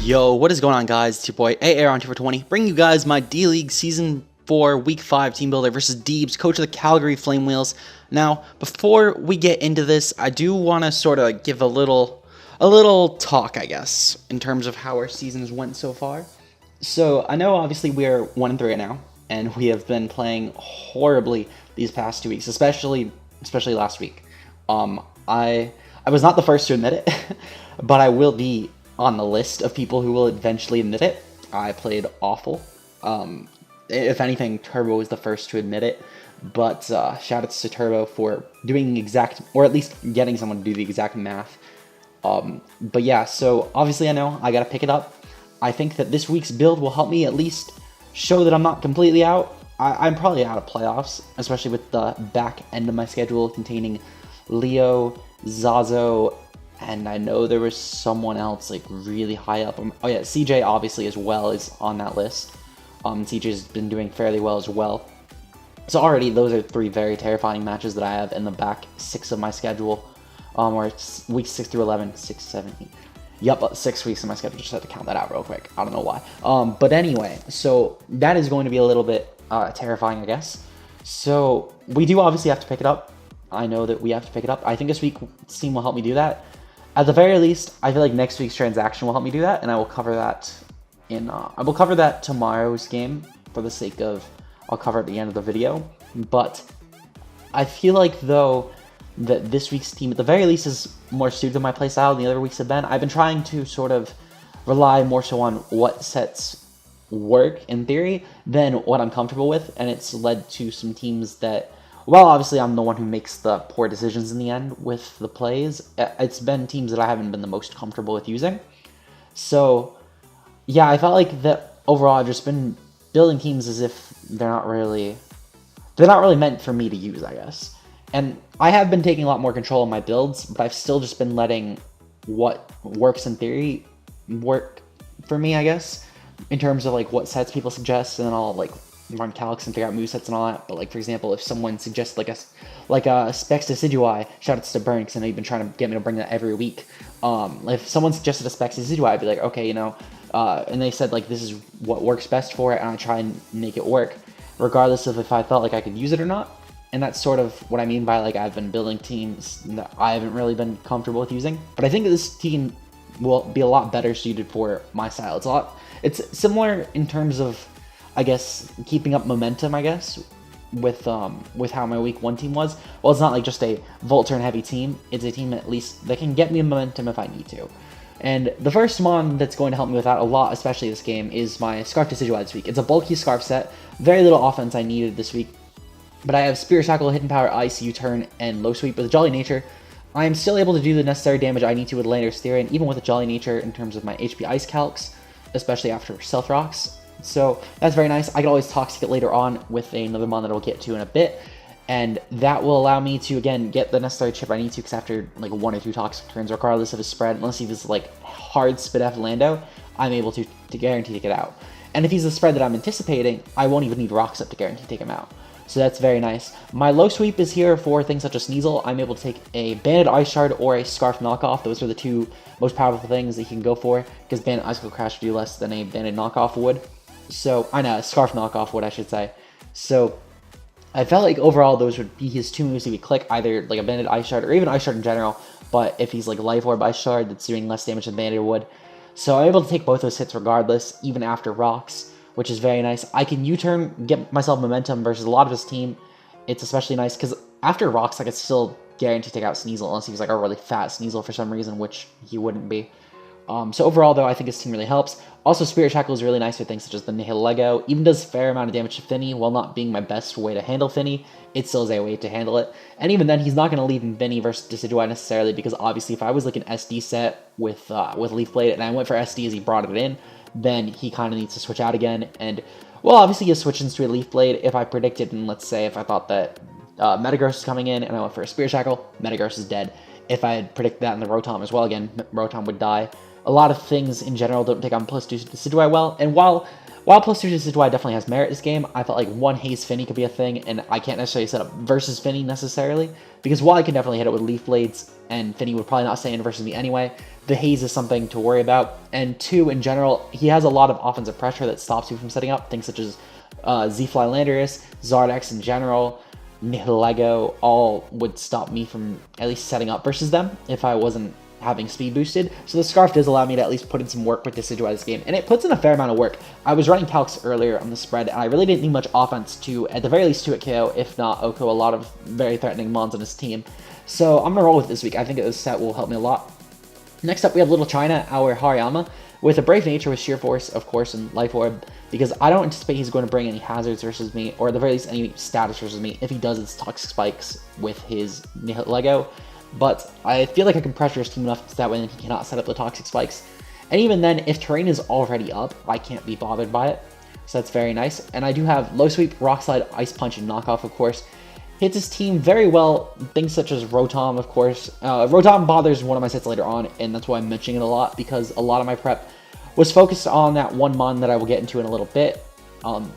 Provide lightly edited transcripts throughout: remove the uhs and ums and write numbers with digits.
Yo, what is going on, guys? It's your boy AAR on 2 bringing you guys my D-League Season 4 Week 5 team builder versus Deebz, coach of the Calgary Flame Wheels. Now, before we get into this, I do want to sort of give a little talk, I guess, in terms of how our seasons went so far. So, I know obviously we are 1-3 right now, and we have been playing horribly these past 2 weeks, especially last week. I was not the first to admit it, but I will be on the list of people who will eventually admit it. I played awful. If anything, Turbo was the first to admit it, but shoutouts to Turbo for doing the exact, or at least getting someone to do the exact math. But yeah, so obviously I know I gotta pick it up. I think that this week's build will help me at least show that I'm not completely out. I'm probably out of playoffs, especially with the back end of my schedule containing Leo, Zazo, and I know there was someone else like really high up. Oh yeah, CJ obviously as well is on that list. CJ's been doing fairly well as well. So already those are 3 very terrifying matches that I have in the back 6 of my schedule. Or it's weeks 6 through 11, 6, 7, 8. Yep, 6 weeks in my schedule. Just had to count that out real quick. I don't know why. But anyway, so that is going to be a little bit terrifying, I guess. So we do obviously have to pick it up. I know that we have to pick it up. I think this week's team will help me do that. At the very least, I feel like next week's transaction will help me do that, and I will cover that in, I will cover that tomorrow's game for the sake of, I'll cover it at the end of the video. But I feel like, though, that this week's team, at the very least, is more suited to my playstyle than the other weeks have been. I've been trying to sort of rely more so on what sets work, in theory, than what I'm comfortable with, and it's led to some teams that, well, obviously I'm the one who makes the poor decisions in the end with the plays. It's been teams that I haven't been the most comfortable with using. So, yeah, I felt like that overall I've just been building teams as if they're not really meant for me to use, I guess. And I have been taking a lot more control of my builds, but I've still just been letting what works in theory work for me, I guess, in terms of like what sets people suggest, and then I'll like run calcs and figure out movesets and all that. But like, for example, if someone suggests like a Specs Decidui, shoutouts to Burn, because I know you've been trying to get me to bring that every week. If someone suggested a Specs Decidui, I'd be like, okay, you know, and they said like this is what works best for it, and I try and make it work, regardless of if I felt like I could use it or not. And that's sort of what I mean by like I've been building teams that I haven't really been comfortable with using. But I think that this team will be a lot better suited for my style. It's similar in terms of, I guess, keeping up momentum, I guess, with how my week 1 team was. Well, it's not like just a Volt turn heavy team. It's a team at least that can get me momentum if I need to. And the first mon that's going to help me with that a lot, especially this game, is my Scarf Decidui this week. It's a bulky Scarf set. Very little offense I needed this week. But I have Spirit Shackle, Hidden Power, Ice, U-Turn, and Low Sweep. With a Jolly Nature, I am still able to do the necessary damage I need to with Lander Styrian, even with a Jolly Nature in terms of my HP Ice calcs, especially after Stealth Rocks. So that's very nice. I can always Toxic it later on with another mon that I'll get to in a bit, and that will allow me to, again, get the necessary chip I need to, because after like 1 or 2 Toxic turns, regardless of his spread, unless he was like hard spit after Lando, I'm able to guarantee to get out. And if he's the spread that I'm anticipating, I won't even need Rocks up to guarantee to take him out. So that's very nice. My Low Sweep is here for things such as Sneasel. I'm able to take a Banded Ice Shard or a Scarf Knockoff. Those are the 2 most powerful things that you can go for, because Banded Icicle Crash would do less than a Banded Knockoff would. So, I know, Scarf Knockoff would, I should say. So, I felt like overall those would be his 2 moves he would click, either like a Banded Ice Shard or even Ice Shard in general, but if he's like Life Orb Ice Shard, that's doing less damage than Banded would. So I'm able to take both those hits regardless, even after Rocks, which is very nice. I can U-turn, get myself momentum versus a lot of his team. It's especially nice because after Rocks, I could still guarantee take out Sneasel, unless he was like a really fat Sneasel for some reason, which he wouldn't be. So overall, though, I think his team really helps. Also, Spirit Shackle is really nice for things such as the Nihil Lego. Even does a fair amount of damage to Finny, while not being my best way to handle Finny, it still is a way to handle it. And even then, he's not going to leave Finny versus Decidui necessarily, because obviously if I was like an SD set with Leaf Blade and I went for SD as he brought it in, then he kind of needs to switch out again. And, well, obviously he switches to a Leaf Blade if I predicted, and let's say if I thought that Metagross is coming in and I went for a Spirit Shackle, Metagross is dead. If I had predicted that in the Rotom as well, again, Rotom would die. A lot of things in general don't take on plus 2 Decidui well, and while while plus 2 Decidueye definitely has merit this game, I felt like one Haze Finny could be a thing, and I can't necessarily set up versus Finny necessarily, because while I can definitely hit it with Leaf Blades, and Finny would probably not stay in versus me anyway, the Haze is something to worry about. And 2, in general, he has a lot of offensive pressure that stops you from setting up, things such as Z-Fly Landorus, Zardex in general, Nihilego, all would stop me from at least setting up versus them if I wasn't having speed boosted. So the Scarf does allow me to at least put in some work with Decidueye this game, and it puts in a fair amount of work. I was running Calcs earlier on the spread, and I really didn't need much offense to, at the very least, 2-hit KO, if not OHKO, a lot of very threatening mons on his team. So I'm going to roll with it this week. I think this set will help me a lot. Next up, we have Little China, our Hariyama, with a Brave Nature with Sheer Force, of course, and Life Orb, because I don't anticipate he's going to bring any hazards versus me, or at the very least any status versus me. If he does, it's Toxic Spikes with his Lego. But I feel like I can pressure his team enough so that way he cannot set up the Toxic Spikes. And even then, if terrain is already up, I can't be bothered by it. So that's very nice. And I do have Low Sweep, Rock Slide, Ice Punch, and Knockoff, of course. Hits his team very well. Things such as Rotom, of course. Rotom bothers one of my sets later on, and that's why I'm mentioning it a lot, because a lot of my prep was focused on that one mon that I will get into in a little bit.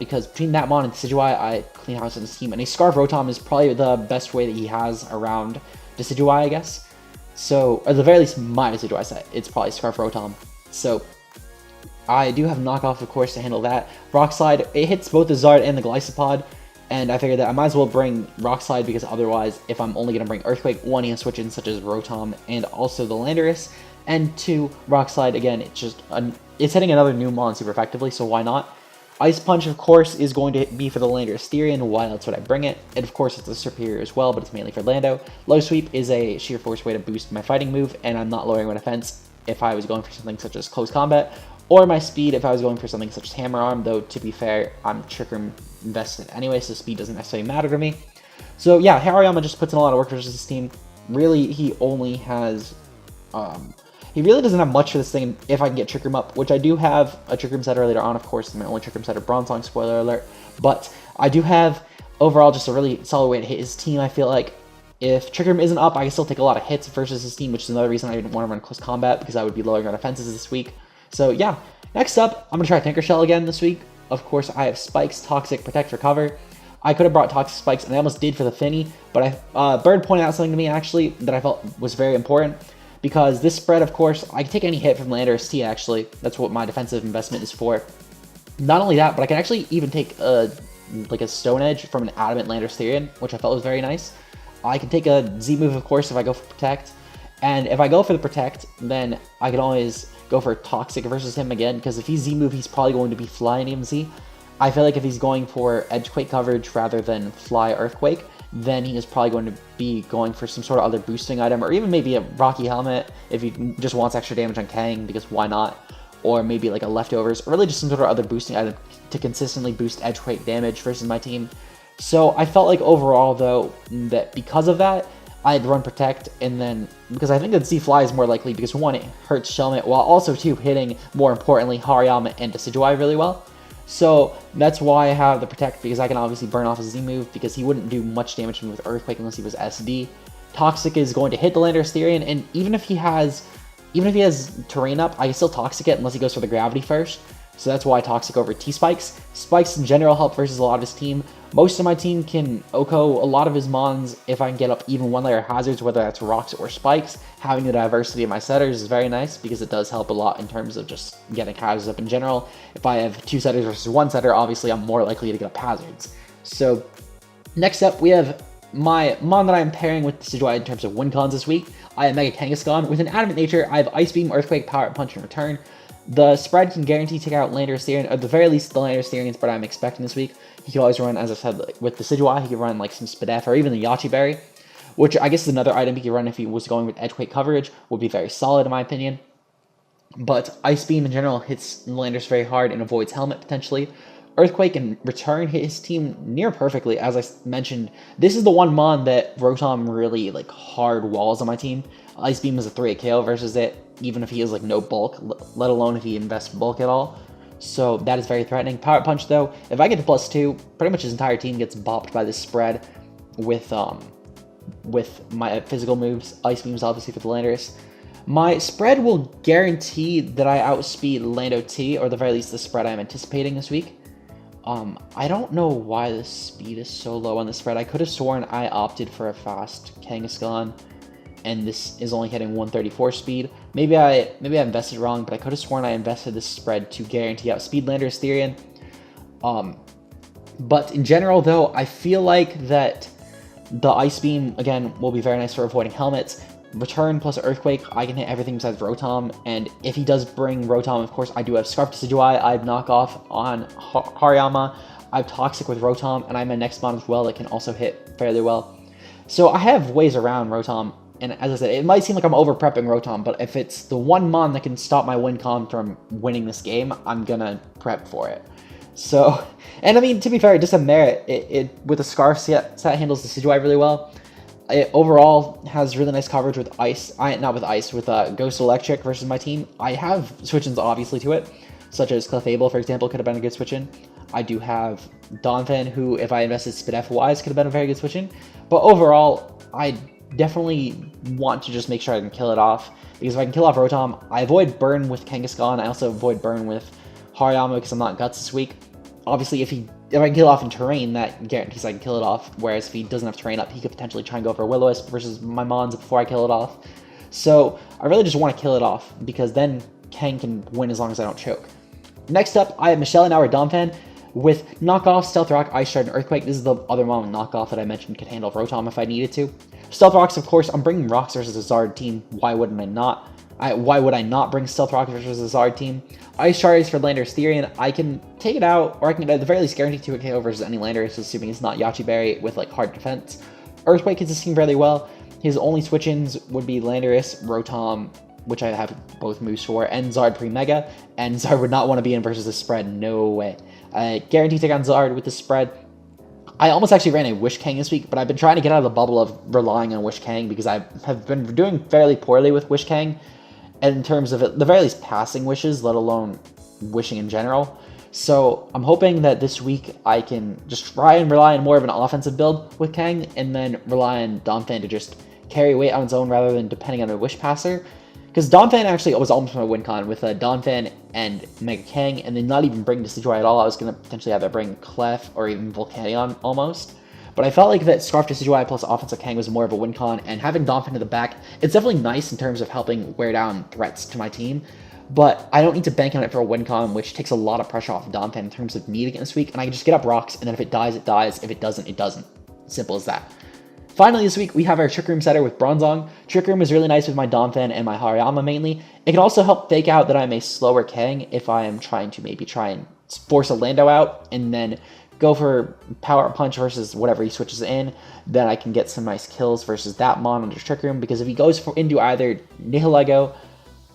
Because between that mon and Decidueye, I clean house in his team. And a Scarf Rotom is probably the best way that he has around Decidueye, I guess. So, at the very least, my Decidueye set, it's probably Scarf Rotom. So, I do have Knockoff, of course, to handle that. Rock Slide, it hits both the Zard and the Glycopod, and I figured that I might as well bring Rock Slide, because otherwise, if I'm only going to bring Earthquake, 1, he can switch in, such as Rotom, and also the Landorus, and 2, Rock Slide, again, it's just, it's hitting another new mon super effectively, so why not? Ice Punch, of course, is going to be for the Landorus Therian, why else would I bring it? And of course, it's a superior as well, but it's mainly for Lando. Low Sweep is a sheer force way to boost my fighting move, and I'm not lowering my defense if I was going for something such as Close Combat, or my speed if I was going for something such as Hammer Arm, though to be fair, I'm Trick Room invested anyway, so speed doesn't necessarily matter to me. So yeah, Hariyama just puts in a lot of work versus this team. Really, he only has... he really doesn't have much for this thing if I can get Trick Room up, which I do have a Trick Room setter later on, of course, my only Trick Room setter, Bronzong, spoiler alert. But I do have, overall, just a really solid way to hit his team. I feel like if Trick Room isn't up, I can still take a lot of hits versus his team, which is another reason I didn't want to run Close Combat, because I would be lowering our defenses this week. So yeah, next up, I'm going to try Tinker Shell again this week. Of course, I have Spikes, Toxic, Protect, Recover. I could have brought Toxic Spikes, and I almost did for the Finny, but Bird pointed out something to me, actually, that I felt was very important. Because this spread, of course, I can take any hit from Landorus T, actually. That's what my defensive investment is for. Not only that, but I can actually even take a Stone Edge from an Adamant Landorus Therian, which I felt was very nice. I can take a Z move, of course, if I go for Protect. And if I go for the Protect, then I can always go for Toxic versus him again, because if he's Z move, he's probably going to be Fly and EMZ. I feel like if he's going for Edgequake coverage rather than Fly Earthquake, then he is probably going to be going for some sort of other boosting item, or even maybe a Rocky Helmet if he just wants extra damage on Kang, because why not? Or maybe like a Leftovers, or really just some sort of other boosting item to consistently boost Edgequake damage versus my team. So I felt like overall, though, that because of that, I'd run Protect, and then, because I think that Z-Fly is more likely, because 1, it hurts Shelmet, while also 2, hitting, more importantly, Hariyama and Decidueye really well. So that's why I have the Protect, because I can obviously burn off his Z move, because he wouldn't do much damage to me with Earthquake unless he was SD. Toxic is going to hit the Landorus Therian, and even if he has terrain up, I can still Toxic it unless he goes for the Gravity first. So that's why Toxic over T-Spikes. Spikes in general help versus a lot of his team. Most of my team can OHKO a lot of his mons if I can get up even 1 layer hazards, whether that's rocks or spikes. Having the diversity of my setters is very nice, because it does help a lot in terms of just getting hazards up in general. If I have 2 setters versus 1 setter, obviously I'm more likely to get up hazards. So next up, we have my mon that I'm pairing with Decidueye in terms of win cons this week. I have Mega Kangaskhan. With an Adamant Nature, I have Ice Beam, Earthquake, Power Punch, and Return. The spread can guarantee take out Landorus Therian, or at the very least the Landorus Therian spread I'm expecting this week. He can always run, as I said, with Decidueye, he can run like some Spadef or even the Yachi Berry, which I guess is another item he could run if he was going with Edgequake coverage, would be very solid in my opinion. But Ice Beam in general hits Landorus very hard and avoids Helmet potentially. Earthquake and Return hit his team near perfectly. As I mentioned, this is the one mon that Rotom really like hard walls on my team. Ice Beam is a 3 KO versus it, even if he has like no bulk, let alone if he invests bulk at all. So that is very threatening. Power Punch, though, if I get to +2, pretty much his entire team gets bopped by this spread with my physical moves. Ice Beams, obviously, for the Landorus. My spread will guarantee that I outspeed Lando T, or at the very least the spread I'm anticipating this week. I don't know why the speed is so low on the spread. I could have sworn I opted for a fast Kangaskhan, and this is only hitting 134 speed. Maybe I invested wrong, but I could have sworn I invested this spread to guarantee outspeed Landorus Therian. But in general, though, I feel like that the Ice Beam, again, will be very nice for avoiding helmets. Return plus Earthquake, I can hit everything besides Rotom, and if he does bring Rotom, of course, I do have Scarf Decidueye, I have Knockoff on Hariyama, I have Toxic with Rotom, and I have my next mod as well that can also hit fairly well. So I have ways around Rotom, and as I said, it might seem like I'm over-prepping Rotom, but if it's the one mon that can stop my win con from winning this game, I'm gonna prep for it. So, and I mean, to be fair, it does have merit. It with the Scarf set handles the Decidueye really well. It overall has really nice coverage with Ice, with Ghost Electric versus my team. I have switch-ins obviously to it, such as Clefable, for example, could have been a good switch-in. I do have Donphan, who, if I invested Spidef-wise, could have been a very good switch-in. But overall, I definitely want to just make sure I can kill it off, because if I can kill off Rotom, I avoid burn with Kangaskhan, I also avoid burn with Hariyama because I'm not Guts this week. Obviously, if I can kill it off in terrain, that guarantees I can kill it off, whereas if he doesn't have terrain up, he could potentially try and go for a Will-O-Wisp versus my Mons before I kill it off. So I really just want to kill it off, because then Kang can win as long as I don't choke. Next up, I have Michelle and our Donphan with Knockoff, Stealth Rock, Ice Shard, and Earthquake. This is the other Mon Knockoff that I mentioned could handle Rotom if I needed to. Stealth Rocks, of course, I'm bringing Rocks versus a Zard team. Why wouldn't I not? Why would I not bring Stealth Rock versus a Zard team? Ice Shard is for Landorus Therian. I can take it out, or I can at the very least guarantee 2 KO versus any Landorus, assuming it's not Yachi Berry with like hard defense. Earthquake is this team fairly well. His only switch-ins would be Landorus, Rotom, which I have both moves for, and Zard pre-Mega, and Zard would not want to be in versus the spread, no way. Guarantee take on Zard with the spread. I almost actually ran a Wish Kang this week, but I've been trying to get out of the bubble of relying on Wish Kang because I have been doing fairly poorly with Wish Kang. And in terms of, at the very least, passing wishes, let alone wishing in general. So I'm hoping that this week I can just try and rely on more of an offensive build with Kang, and then rely on Donphan to just carry weight on its own rather than depending on a wish passer. Because Donphan actually was almost my win con with Donphan and Mega Kang, and then not even bring Decidueye at all. I was going to potentially either bring Clef or even Volcanion almost. But I felt like that Scarf Decidueye plus offensive Kang was more of a win con, and having Donphan in the back, it's definitely nice in terms of helping wear down threats to my team, but I don't need to bank on it for a win con, which takes a lot of pressure off Donphan in terms of needing it this week, and I can just get up Rocks, and then if it dies, it dies. If it doesn't, it doesn't. Simple as that. Finally, this week, we have our Trick Room setter with Bronzong. Trick Room is really nice with my Donphan and my Hariyama mainly. It can also help fake out that I'm a slower Kang if I am trying to maybe try and force a Lando out, and then go for Power Punch versus whatever he switches in, then I can get some nice kills versus that Mon under Trick Room, because if he goes into either Nihilego,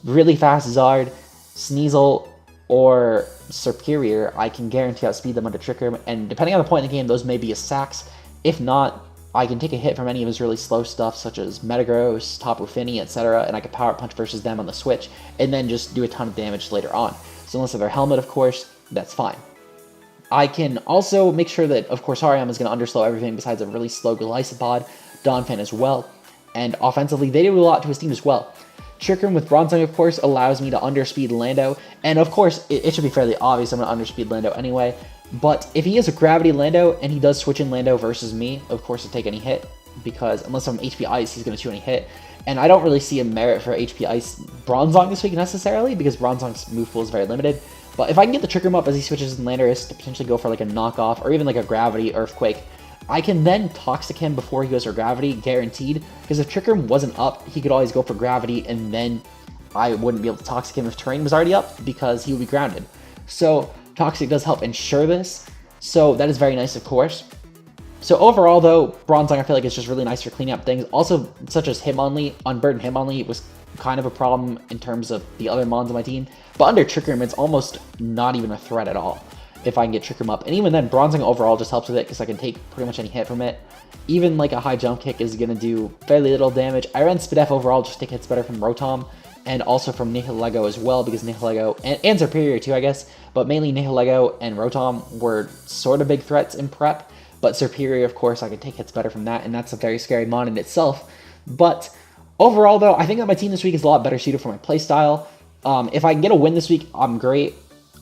really fast Zard, Sneasel, or Superior, I can guarantee outspeed them under Trick Room, and depending on the point in the game, those may be his sacks. If not, I can take a hit from any of his really slow stuff, such as Metagross, Tapu Fini, etc., and I can Power Punch versus them on the switch, and then just do a ton of damage later on. So unless they're Helmet, of course, that's fine. I can also make sure that, of course, Hariyama is going to underslow everything besides a really slow Golisopod, Donphan as well, and offensively, they do a lot to his team as well. Trick Room with Bronzong, of course, allows me to underspeed Lando, and of course, it should be fairly obvious I'm going to underspeed Lando anyway, but if he has a Gravity Lando, and he does switch in Lando versus me, of course, to take any hit, because unless I'm HP Ice, he's going to chew any hit, and I don't really see a merit for HP Ice Bronzong this week necessarily, because Bronzong's move pool is very limited. But if I can get the Trick Room up as he switches in Landorus to potentially go for like a knockoff or even like a Gravity Earthquake, I can then Toxic him before he goes for Gravity, guaranteed. Because if Trick Room wasn't up, he could always go for Gravity, and then I wouldn't be able to Toxic him if Terrain was already up because he would be grounded. So Toxic does help ensure this. So that is very nice, of course. So overall, though, Bronzong I feel like it's just really nice for cleaning up things. Also, such as Hitmonlee, Unburden Hitmonlee was kind of a problem in terms of the other Mons on my team. But under Trick Room, it's almost not even a threat at all if I can get Trick Room up. And even then, Bronzong overall just helps with it because I can take pretty much any hit from it. Even like a high jump kick is going to do fairly little damage. I ran Spidef overall just to take hits better from Rotom and also from Nihilego as well, because Nihilego, and Superior too, I guess, but mainly Nihilego and Rotom were sort of big threats in prep. But Superior, of course, I can take hits better from that, and that's a very scary Mon in itself. But Overall, though, I think that my team this week is a lot better suited for my playstyle. If I can get a win this week, I'm great.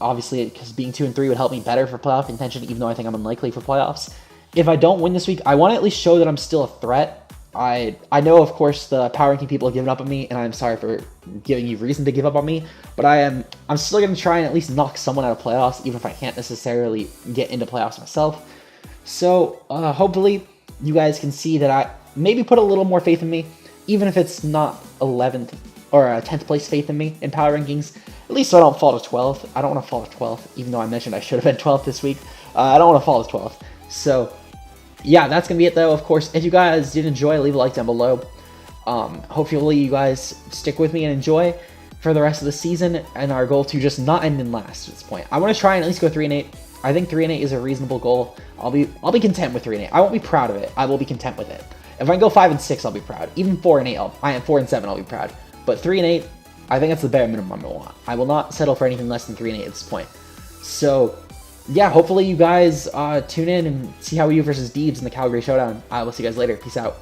Obviously, because being 2-3 would help me better for playoff contention, even though I think I'm unlikely for playoffs. If I don't win this week, I want to at least show that I'm still a threat. I know, of course, the power ranking people have given up on me, and I'm sorry for giving you reason to give up on me, but I'm still going to try and at least knock someone out of playoffs, even if I can't necessarily get into playoffs myself. So, hopefully, you guys can see that I maybe put a little more faith in me, even if it's not 11th or 10th place faith in me in power rankings, at least so I don't fall to 12th. I don't want to fall to 12th, even though I mentioned I should have been 12th this week. I don't want to fall to 12th. So, yeah, that's going to be it, though. Of course, if you guys did enjoy, leave a like down below. Hopefully, you guys stick with me and enjoy for the rest of the season, and our goal to just not end in last at this point. I want to try and at least go 3-8. I think 3-8 is a reasonable goal. I'll be content with 3-8. I won't be proud of it. I will be content with it. If I can go 5-6, I'll be proud. Even 4-8, I am 4-7, I'll be proud. But 3-8, I think that's the bare minimum I want. I will not settle for anything less than 3-8 at this point. So, yeah, hopefully you guys tune in and see how we do versus Deebz in the Calgary Showdown. I will see you guys later. Peace out.